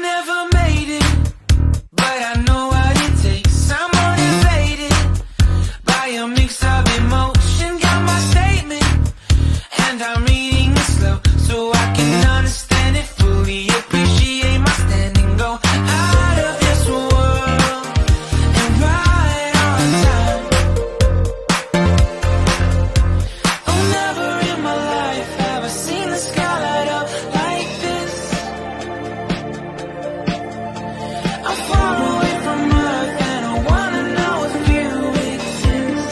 never made it, but I know what it takes. I'm motivated by a mix of emotion. Got my statement, and I'm reading it slow so I can understand it fully. Appreciate my standing, go out of this world and right on time. Oh, never in my life have I seen the sky light up like this. I'm far away from Earth and I wanna know if you exist.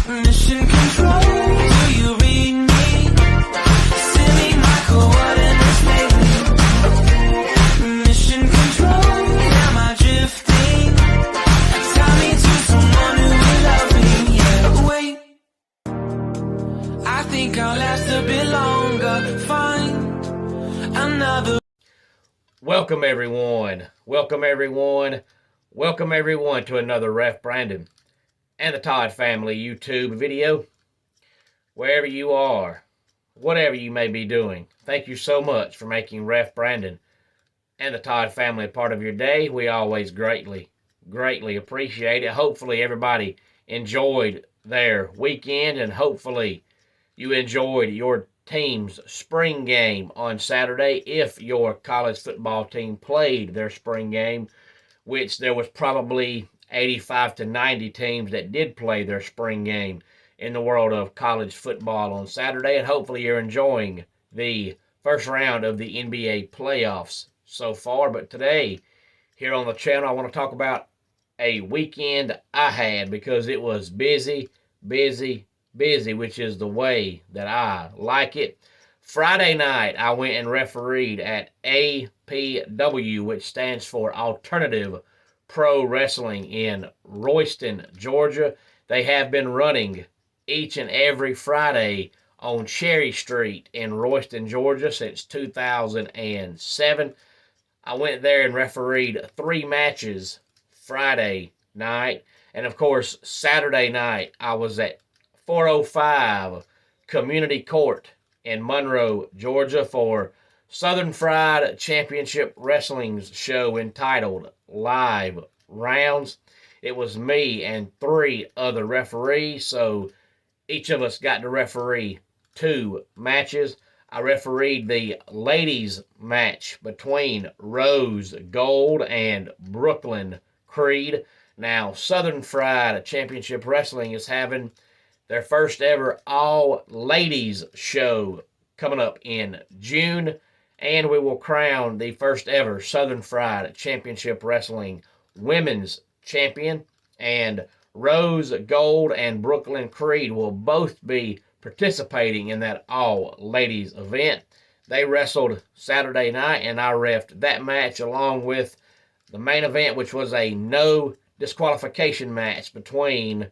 Mission control, do you read me? Send me my coordinates lately. Mission control, am I drifting? Tie me to someone who will love me, yeah. Wait, I think I'll last a bit longer. Find another. Welcome everyone to another Ref Brandon and the Todd Family YouTube video. Wherever you are, whatever you may be doing, thank you so much for making Ref Brandon and the Todd Family a part of your day. We always greatly appreciate it. Hopefully everybody enjoyed their weekend, and hopefully you enjoyed your team's spring game on Saturday. If your college football team played their spring game, which there was probably 85 to 90 teams that did play their spring game in the world of college football on Saturday, and hopefully you're enjoying the first round of the NBA playoffs so far. But today, here on the channel, I want to talk about a weekend I had, because it was busy, which is the way that I like it. Friday night, I went and refereed at APW, which stands for Alternative Pro Wrestling, in Royston, Georgia. They have been running each and every Friday on Cherry Street in Royston, Georgia since 2007. I went there and refereed 3 matches Friday night. And of course, Saturday night, I was at 405 Community Court in Monroe, Georgia for Southern Fried Championship Wrestling's show entitled Live Rounds. It was me and 3 other referees, so each of us got to referee 2 matches. I refereed the ladies' match between Rose Gold and Brooklyn Creed. Now, Southern Fried Championship Wrestling is having their first ever all-ladies show coming up in June, and we will crown the first ever Southern Fried Championship Wrestling women's champion, and Rose Gold and Brooklyn Creed will both be participating in that all-ladies event. They wrestled Saturday night, and I reffed that match along with the main event, which was a no disqualification match between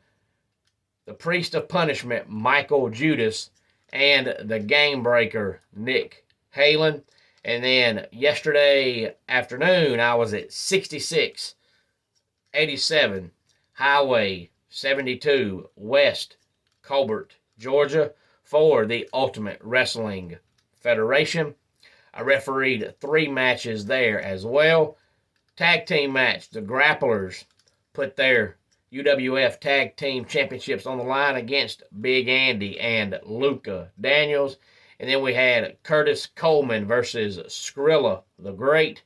the Priest of Punishment, Michael Judas, and the Game Breaker, Nick Halen. And then yesterday afternoon, I was at 6687 Highway 72 West Colbert, Georgia, for the Ultimate Wrestling Federation. I refereed 3 matches there as well. Tag team match, the Grapplers put their UWF Tag Team Championships on the line against Big Andy and Luca Daniels. And then we had Curtis Coleman versus Skrilla the Great.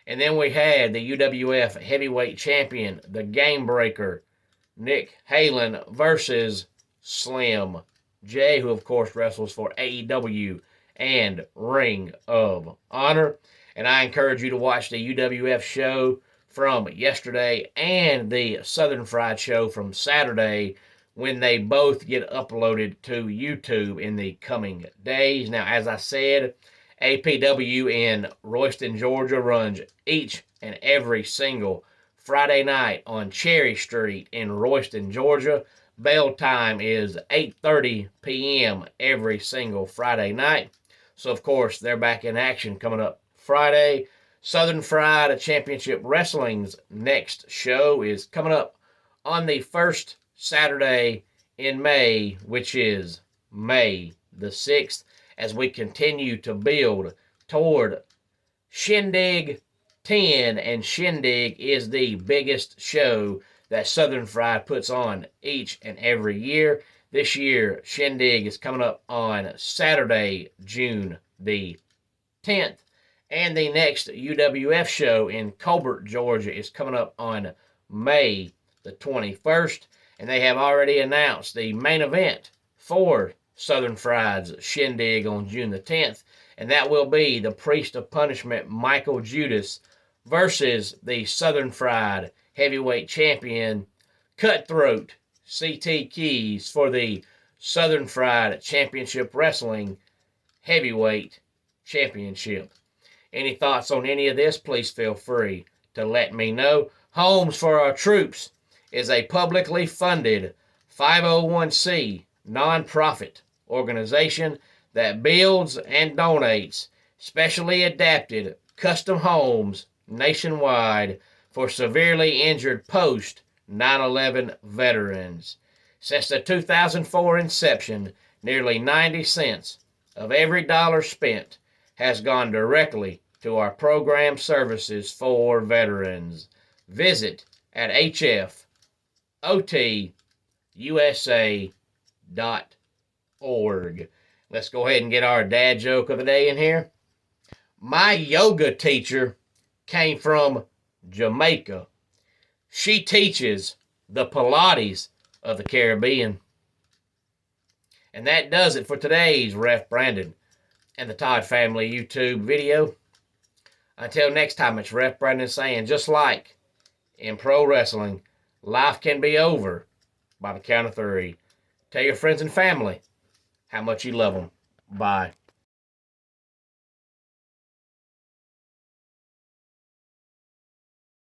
And then we had the UWF Heavyweight Champion, the Game Breaker, Nick Halen, versus Slim J, who of course wrestles for AEW and Ring of Honor. And I encourage you to watch the UWF show from yesterday and the Southern Fried show from Saturday, when they both get uploaded to YouTube in the coming days. Now, as I said, APW in Royston, Georgia runs each and every single Friday night on Cherry Street in Royston, Georgia. Bell time is 8:30 p.m. every single Friday night. So, of course, they're back in action coming up Friday. Southern Fried Championship Wrestling's next show is coming up on the first Saturday in May, which is May the 6th. as we continue to build toward Shindig 10. And Shindig is the biggest show that Southern Fried puts on each and every year. This year, Shindig is coming up on Saturday, June the 10th. And the next UWF show in Colbert, Georgia is coming up on May the 21st. And they have already announced the main event for Southern Fried's Shindig on June the 10th. And that will be the Priest of Punishment, Michael Judas, versus the Southern Fried heavyweight champion, Cutthroat CT Keys, for the Southern Fried Championship Wrestling Heavyweight Championship. Any thoughts on any of this, please feel free to let me know. Homes for Our Troops is a publicly funded 501c nonprofit organization that builds and donates specially adapted custom homes nationwide for severely injured post 9/11 veterans. Since the 2004 inception, nearly 90 cents of every dollar spent has gone directly to our program services for veterans. Visit at hfotusa.org. Let's go ahead and get our dad joke of the day in here. My yoga teacher came from Jamaica. She teaches the Pilates of the Caribbean. And that does it for today's Ref Brandon and the Todd Family YouTube video. Until next time, it's Ref Brandon saying, just like in pro wrestling, life can be over by the count of 3. Tell your friends and family how much you love them. Bye.